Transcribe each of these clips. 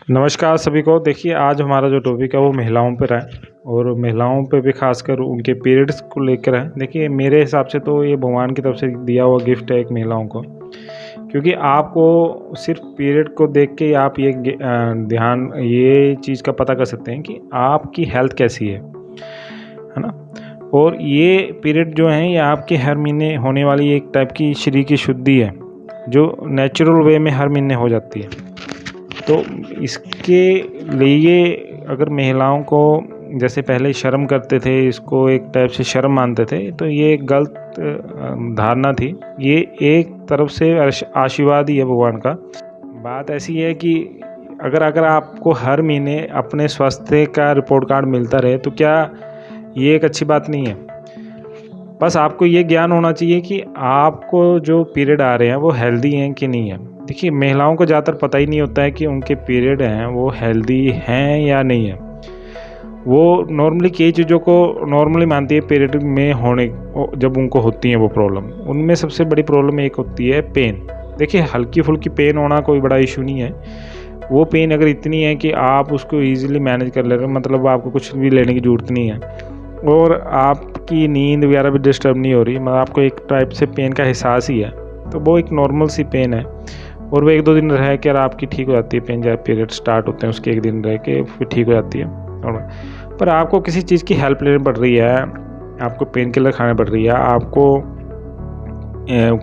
नमस्कार सभी को। देखिए, आज हमारा जो टॉपिक है वो महिलाओं पर है और महिलाओं पे भी ख़ासकर उनके पीरियड्स को लेकर है। देखिए, मेरे हिसाब से तो ये भगवान की तरफ से दिया हुआ गिफ्ट है एक महिलाओं को, क्योंकि आपको सिर्फ़ पीरियड को देख के आप ध्यान ये चीज़ का पता कर सकते हैं कि आपकी हेल्थ कैसी है ना? और ये पीरियड जो हैं ये आपके हर महीने होने वाली एक टाइप की शरीर की शुद्धि है, जो नेचुरल वे में हर महीने हो जाती है। तो इसके लिए अगर महिलाओं को जैसे पहले शर्म करते थे, इसको एक टाइप से शर्म मानते थे, तो ये एक गलत धारणा थी। ये एक तरफ से आशीर्वाद ही है भगवान का। बात ऐसी है कि अगर आपको हर महीने अपने स्वास्थ्य का रिपोर्ट कार्ड मिलता रहे तो क्या ये एक अच्छी बात नहीं है? बस आपको ये ज्ञान होना चाहिए कि आपको जो पीरियड आ रहे हैं वो हेल्दी हैं कि नहीं है। देखिए, महिलाओं को ज़्यादातर पता ही नहीं होता है कि उनके पीरियड हैं वो हेल्दी हैं या नहीं है। वो नॉर्मली कई चीज़ों को नॉर्मली मानती है पीरियड में होने जब उनको होती है वो प्रॉब्लम। उनमें सबसे बड़ी प्रॉब्लम एक होती है पेन। देखिए, हल्की-फुल्की पेन होना कोई बड़ा इशू नहीं है। वो पेन अगर इतनी है कि आप उसको ईज़िली मैनेज कर ले रहे हो, मतलब आपको कुछ भी लेने की ज़रूरत नहीं है और आपकी नींद वगैरह भी डिस्टर्ब नहीं हो रही, मतलब आपको एक टाइप से पेन का एहसास ही है, तो वो एक नॉर्मल सी पेन है और वो 1-2 दिन रह के आपकी ठीक हो जाती है पेन। जब पीरियड स्टार्ट होते हैं उसके 1 दिन रह के फिर ठीक हो जाती है। और पर आपको किसी चीज़ की हेल्प लेनी पड़ रही है, आपको पेन किलर खाने पड़ रही है, आपको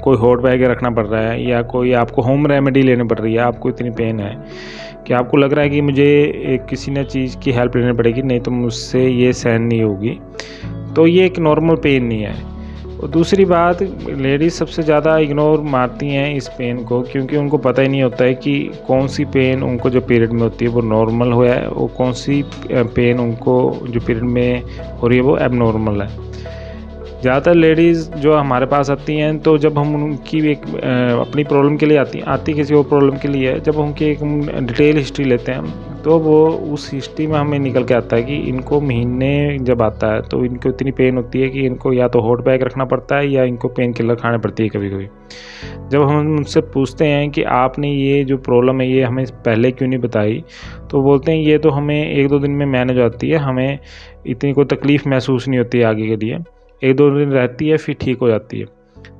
कोई हॉट बैग रखना पड़ रहा है या कोई आपको होम रेमेडी लेनी पड़ रही है, आपको इतनी पेन है कि आपको लग रहा है कि मुझे किसी न चीज़ की हेल्प लेनी पड़ेगी, नहीं तो मुझसे ये सहन नहीं होगी, तो ये एक नॉर्मल पेन नहीं है। और दूसरी बात, लेडीज़ सबसे ज़्यादा इग्नोर मारती हैं इस पेन को, क्योंकि उनको पता ही नहीं होता है कि कौन सी पेन उनको जो पीरियड में होती है वो नॉर्मल हो है और कौन सी पेन उनको जो पीरियड में हो रही है वो एबनॉर्मल है। ज़्यादातर लेडीज़ जो हमारे पास आती हैं, तो जब हम उनकी एक अपनी प्रॉब्लम के लिए आती किसी और प्रॉब्लम के लिए है, जब उनकी एक डिटेल हिस्ट्री लेते हैं तो वो उस हिस्ट्री में हमें निकल के आता है कि इनको महीने जब आता है तो इनको इतनी पेन होती है कि इनको या तो हॉट बैग रखना पड़ता है या इनको पेन किलर खाने पड़ती है कभी-कभी। जब हम उनसे पूछते हैं कि आपने ये जो प्रॉब्लम है ये हमें पहले क्यों नहीं बताई, तो बोलते हैं ये तो हमें 1-2 दिन में मैनेज हो जाती है, हमें इतनी कोई तकलीफ़ महसूस नहीं होती है आगे के लिए। 1-2 दिन रहती है फिर ठीक हो जाती है।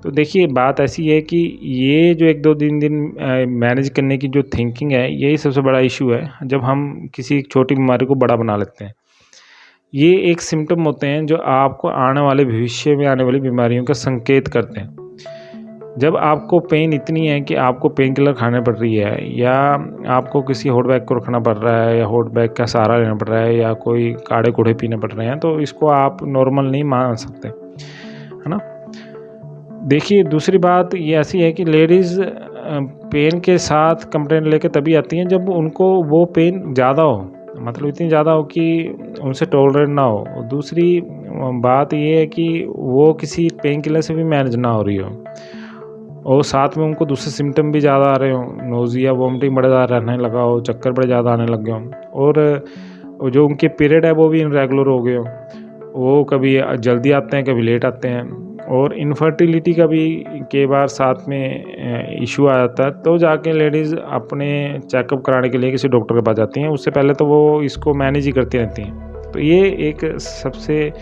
तो देखिए, बात ऐसी है कि ये जो 1-2 दिन मैनेज करने की जो थिंकिंग है, यही सबसे बड़ा इश्यू है, जब हम किसी छोटी बीमारी को बड़ा बना लेते हैं। ये एक सिम्पटम होते हैं जो आपको आने वाले भविष्य में आने वाली बीमारियों का संकेत करते हैं। जब आपको पेन इतनी है कि आपको पेन किलर खाने पड़ रही है या आपको किसी हॉट बैग को रखना पड़ रहा है या हॉट बैग का सहारा लेना पड़ रहा है या कोई काढ़े-कूढ़े पीने पड़ रहे हैं, तो इसको आप नॉर्मल नहीं मान सकते, है ना? देखिए, दूसरी बात ये ऐसी है कि लेडीज़ पेन के साथ कंप्लेंट लेके तभी आती हैं जब उनको वो पेन ज़्यादा हो, मतलब इतनी ज़्यादा हो कि उनसे टॉलरेट ना हो। और दूसरी बात ये है कि वो किसी पेन किलर से भी मैनेज ना हो रही हो और साथ में उनको दूसरे सिम्पटम भी ज़्यादा आ रहे हों, नोज़िया, वॉमिटिंग बड़ा ज़्यादा रहने लगा हो, चक्कर बड़े ज़्यादा आने लग गए हों और जो उनके पीरियड है वो भी इर्रेगुलर हो गए हों। वो कभी जल्दी आते हैं, कभी लेट आते हैं और इनफर्टिलिटी का भी कई बार साथ में इश्यू आ जाता है, तो जाके लेडीज़ अपने चेकअप कराने के लिए किसी डॉक्टर के पास जाती हैं। उससे पहले तो वो इसको मैनेज ही करती रहती हैं। तो ये एक सबसे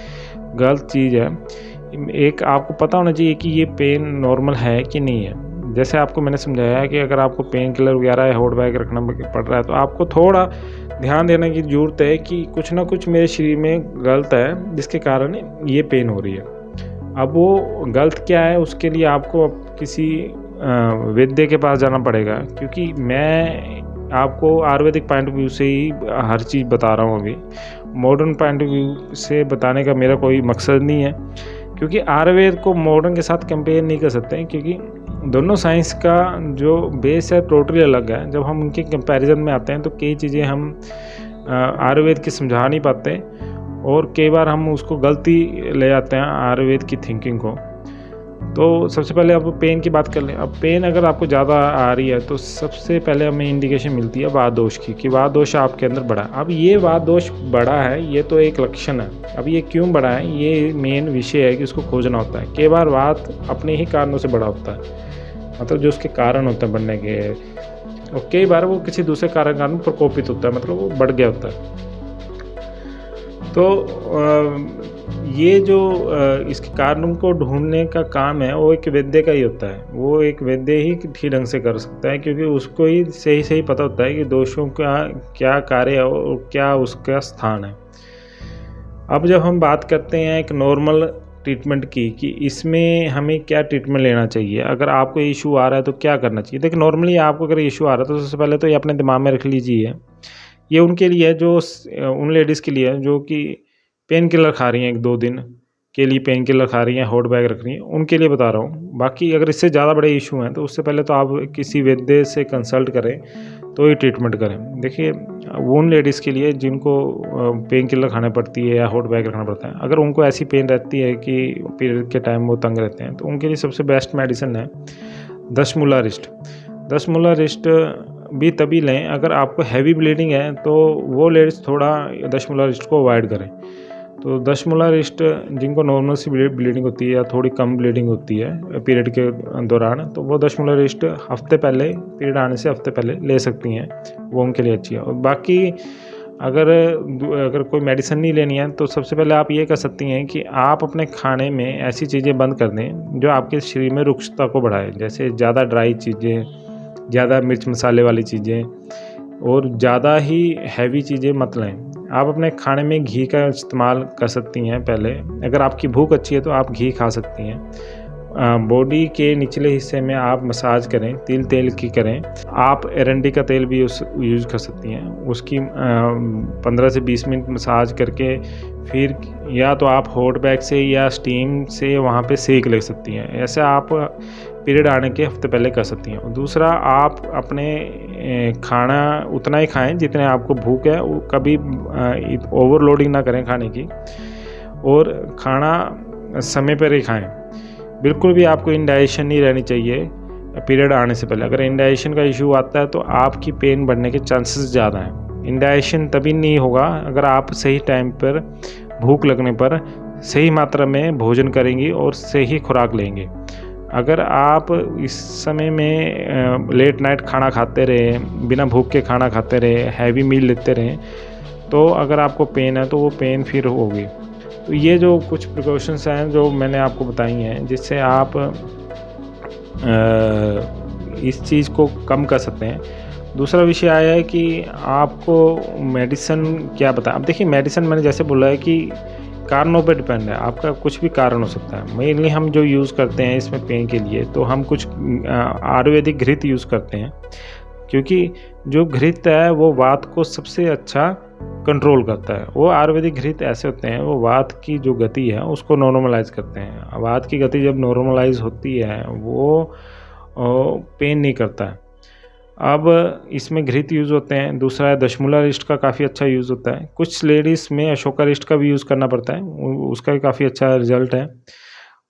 गलत चीज़ है। एक आपको पता होना चाहिए कि ये पेन नॉर्मल है कि नहीं है। जैसे आपको मैंने समझाया है कि अगर आपको पेन किलर वगैरह या हॉट बैग रखना पड़ रहा है, तो आपको थोड़ा ध्यान देने की ज़रूरत है कि कुछ ना कुछ मेरे शरीर में गलत है, जिसके कारण ये पेन हो रही है। अब वो गलत क्या है, उसके लिए आपको अब किसी वैद्य के पास जाना पड़ेगा, क्योंकि मैं आपको आयुर्वेदिक पॉइंट ऑफ व्यू से ही हर चीज़ बता रहा हूँ अभी। मॉडर्न पॉइंट ऑफ व्यू से बताने का मेरा कोई मकसद नहीं है, क्योंकि आयुर्वेद को मॉडर्न के साथ कंपेयर नहीं कर सकते हैं, क्योंकि दोनों साइंस का जो बेस है टोटली अलग है। जब हम उनके कंपैरिजन में आते हैं तो कई चीज़ें हम आयुर्वेद की समझा नहीं पाते और कई बार हम उसको गलती ले जाते हैं आयुर्वेद की थिंकिंग को। तो सबसे पहले अब पेन की बात कर लें। अब पेन अगर आपको ज़्यादा आ रही है तो सबसे पहले हमें इंडिकेशन मिलती है वात दोष की, कि वात दोष आपके अंदर बढ़ा है। अब ये वात दोष बढ़ा है, ये तो एक लक्षण है। अब ये क्यों बढ़ा है, ये मेन विषय है कि उसको खोजना होता है। कई बार वात अपने ही कारणों से बढ़ा होता है, मतलब जो उसके कारण होते हैं बढ़ने के, और कई बार वो किसी दूसरे कारण प्रकोपित होता है, मतलब वो बढ़ गया होता है। तो ये जो इसके कारणों को ढूंढने का काम है वो एक वैद्य का ही होता है। वो एक वैद्य ही ठीक ढंग से कर सकता है, क्योंकि उसको ही सही सही पता होता है कि दोषों का क्या कार्य है और क्या उसका स्थान है। अब जब हम बात करते हैं एक नॉर्मल ट्रीटमेंट की कि इसमें हमें क्या ट्रीटमेंट लेना चाहिए, अगर आपको इशू आ रहा है तो क्या करना चाहिए। देखिए, नॉर्मली आपको अगर इशू आ रहा है तो सबसे पहले तो ये अपने दिमाग में रख लीजिए, ये उनके लिए है जो उन लेडीज़ के लिए है जो कि पेन किलर खा रही हैं, 1-2 दिन के लिए पेन किलर खा रही हैं, हॉट बैग रख रही हैं, उनके लिए बता रहा हूँ। बाकी अगर इससे ज़्यादा बड़े इशू हैं तो उससे पहले तो आप किसी वैद्य से कंसल्ट करें तो ही ट्रीटमेंट करें। देखिए, वो उन लेडीज़ के लिए जिनको पेन किलर खाने पड़ती है या हॉट बैग रखना पड़ता है, अगर उनको ऐसी पेन रहती है कि पीरियड के टाइम वो तंग रहते हैं, तो उनके लिए सबसे बेस्ट मेडिसिन है दशमूला रिस्ट। दशमूला रिस्ट भी तभी लें अगर आपको हैवी ब्लीडिंग है, तो वो लेडीज़ थोड़ा दशमूला रिस्ट को अवॉइड करें। तो दशमूला रिस्ट जिनको नॉर्मल सी ब्लीडिंग होती है या थोड़ी कम ब्लीडिंग होती है पीरियड के दौरान, तो वो दशमूला रिस्ट हफ्ते पहले, पीरियड आने से हफ्ते पहले ले सकती हैं, वो उनके लिए अच्छी है। और बाकी अगर कोई मेडिसिन नहीं लेनी है तो सबसे पहले आप ये कर सकती हैं कि आप अपने खाने में ऐसी चीज़ें बंद कर दें जो आपके शरीर में रुक्षता को बढ़ाए, जैसे ज़्यादा ड्राई चीज़ें, ज़्यादा मिर्च मसाले वाली चीज़ें और ज़्यादा ही हैवी चीज़ें मत लें। आप अपने खाने में घी का इस्तेमाल कर सकती हैं पहले। अगर आपकी भूख अच्छी है तो आप घी खा सकती हैं। बॉडी के निचले हिस्से में आप मसाज करें, तिल तेल की करें। आप एरंडी का तेल भी यूज़ कर सकती हैं। उसकी 15 से 20 मिनट मसाज करके फिर या तो आप हॉट बैग से या स्टीम से वहाँ पे सेक ले सकती हैं। ऐसे आप पीरियड आने के हफ्ते पहले कर सकती हैं। दूसरा, आप अपने खाना उतना ही खाएं जितने आपको भूख है, कभी ओवरलोडिंग ना करें खाने की, और खाना समय पर ही खाएं। बिल्कुल भी आपको इंडाइजेशन नहीं रहनी चाहिए पीरियड आने से पहले। अगर इंडाइजेशन का इशू आता है तो आपकी पेन बढ़ने के चांसेस ज़्यादा हैं। इंडाइजेशन तभी नहीं होगा अगर आप सही टाइम पर, भूख लगने पर सही मात्रा में भोजन करेंगी और सही खुराक लेंगे। अगर आप इस समय में लेट नाइट खाना खाते रहे, बिना भूख के खाना खाते रहे, हैवी मील लेते रहें, तो अगर आपको पेन है तो वो पेन फिर होगी। तो ये जो कुछ प्रिकॉशंस हैं जो मैंने आपको बताई हैं, जिससे आप इस चीज़ को कम कर सकते हैं। दूसरा विषय आया है कि आपको मेडिसिन क्या बताएं। अब देखिए, मेडिसिन मैंने जैसे बोला है कि कारणों पे डिपेंड है, आपका कुछ भी कारण हो सकता है। मेनली हम जो यूज़ करते हैं इसमें पेन के लिए, तो हम कुछ आयुर्वेदिक घृत यूज़ करते हैं, क्योंकि जो घृत है वो वात को सबसे अच्छा कंट्रोल करता है। वो आयुर्वेदिक घृत ऐसे होते हैं, वो वात की जो गति है उसको नॉर्मलाइज करते हैं। वात की गति जब नॉर्मलाइज होती है वो पेन नहीं करता है। अब इसमें घृत यूज़ होते हैं। दूसरा है दशमूला रिस्ट का काफ़ी अच्छा यूज़ होता है। कुछ लेडीज़ में अशोका रिस्ट का भी यूज़ करना पड़ता है, उसका भी काफ़ी अच्छा रिजल्ट है।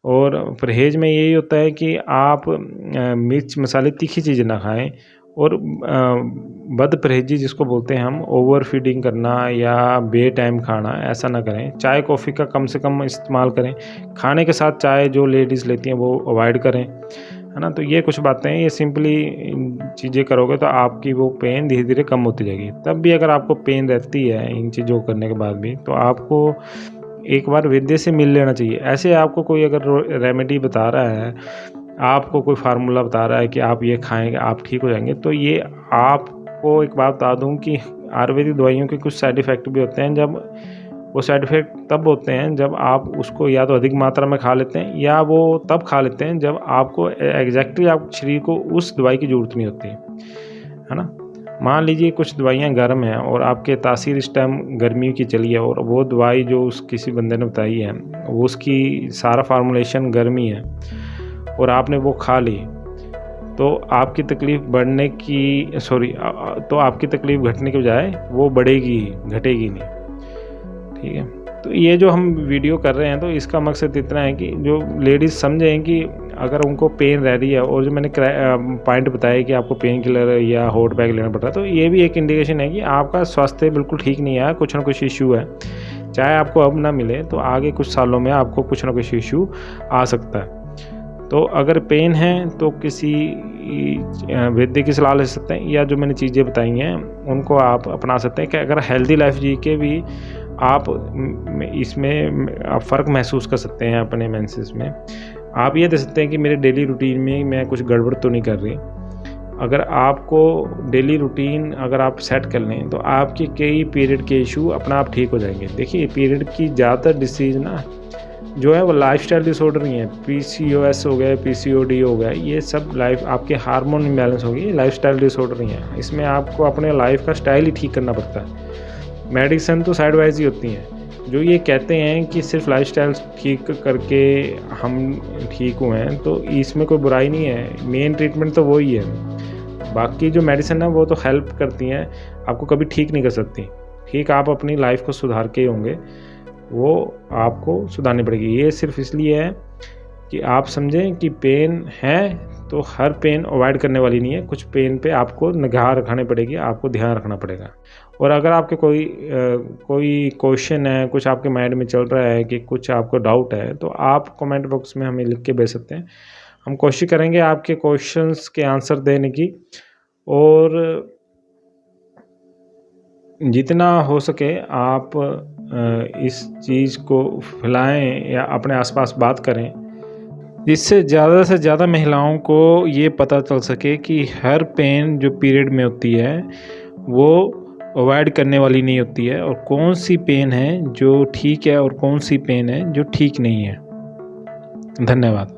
और परहेज़ में यही होता है कि आप मिर्च मसाले तीखी चीज़ें ना खाएं, और बद परहेज़ी जिसको बोलते हैं हम, ओवर फीडिंग करना या बे टाइम खाना, ऐसा ना करें। चाय कॉफ़ी का कम से कम इस्तेमाल करें। खाने के साथ चाय जो लेडीज़ लेती हैं वो अवॉइड करें, है ना। तो ये कुछ बातें हैं, ये सिंपली चीज़ें करोगे तो आपकी वो पेन धीरे धीरे कम होती जाएगी। तब भी अगर आपको पेन रहती है इन चीज़ों को करने के बाद भी, तो आपको एक बार वैद्य से मिल लेना चाहिए। ऐसे आपको कोई अगर रेमेडी बता रहा है, आपको कोई फार्मूला बता रहा है कि आप ये खाएंगे आप ठीक हो जाएंगे, तो ये आपको एक बात बता दूं कि आयुर्वेदिक दवाइयों के कुछ साइड इफ़ेक्ट भी होते हैं। जब वो साइड इफ़ेक्ट तब होते हैं जब आप उसको या तो अधिक मात्रा में खा लेते हैं, या वो तब खा लेते हैं जब आपको एग्जैक्टली आपके शरीर को उस दवाई की ज़रूरत नहीं होती, है ना। मान लीजिए कुछ दवाइयाँ गर्म हैं और आपके तासीर इस टाइम गर्मी की चली है, और वो दवाई जो किसी बंदे ने बताई है वो उसकी सारा फार्मूलेशन गर्मी है और आपने वो खा ली, तो आपकी तकलीफ़ तो आपकी तकलीफ़ घटने के बजाय वो बढ़ेगी, घटेगी नहीं। ठीक है। तो ये जो हम वीडियो कर रहे हैं, तो इसका मकसद इतना है कि जो लेडीज़ समझें कि अगर उनको पेन रह रही है, और जो मैंने पॉइंट बताया कि आपको पेन किलर या हॉट बैग लेना पड़ रहा है, तो ये भी एक इंडिकेशन है कि आपका स्वास्थ्य बिल्कुल ठीक नहीं है, कुछ ना कुछ इश्यू है। चाहे आपको अब ना मिले तो आगे कुछ सालों में आपको कुछ ना कुछ इश्यू आ सकता है। तो अगर पेन है तो किसी वैद्य की सलाह ले सकते हैं, या जो मैंने चीज़ें बताई हैं उनको आप अपना सकते हैं कि अगर हेल्दी लाइफ जी के भी आप इसमें आप फ़र्क महसूस कर सकते हैं अपने मेंसेस में। आप ये देख सकते हैं कि मेरे डेली रूटीन में मैं कुछ गड़बड़ तो नहीं कर रही। अगर आपको डेली रूटीन अगर आप सेट कर लें तो आपके कई पीरियड के इशू अपना आप ठीक हो जाएंगे। देखिए, पीरियड की ज़्यादातर डिसीज़ ना जो है वो लाइफस्टाइल डिसऑर्डर ही है। पीसीओएस हो गया, पीसीओडी हो गया, ये सब लाइफ आपके हार्मोन इम्बैलेंस हो गई, ये लाइफस्टाइल डिसऑर्डर ही है। इसमें आपको अपने लाइफ का स्टाइल ही ठीक करना पड़ता है। मेडिसिन तो साइड वाइज ही होती हैं। जो ये कहते हैं कि सिर्फ लाइफस्टाइल ठीक करके हम ठीक हुए हैं, तो इसमें कोई बुराई नहीं है। मेन ट्रीटमेंट तो वही है। बाकी जो मेडिसिन है वो तो हेल्प करती हैं, आपको कभी ठीक नहीं कर सकती। ठीक आप अपनी लाइफ को सुधार के होंगे, वो आपको सुधारनी पड़ेगी। ये सिर्फ इसलिए है कि आप समझें कि पेन है तो हर पेन अवॉइड करने वाली नहीं है। कुछ पेन पे आपको निगाह रखनी पड़ेगी, आपको ध्यान रखना पड़ेगा। और अगर आपके कोई क्वेश्चन है, कुछ आपके माइंड में चल रहा है कि कुछ आपको डाउट है, तो आप कमेंट बॉक्स में हमें लिख के भेज सकते हैं। हम कोशिश करेंगे आपके क्वेश्चंस के आंसर देने की, और जितना हो सके आप इस चीज़ को फैलाएं या अपने आसपास बात करें, जिससे ज़्यादा से ज़्यादा महिलाओं को ये पता चल सके कि हर पेन जो पीरियड में होती है वो अवॉइड करने वाली नहीं होती है, और कौन सी पेन है जो ठीक है और कौन सी पेन है जो ठीक नहीं है। धन्यवाद।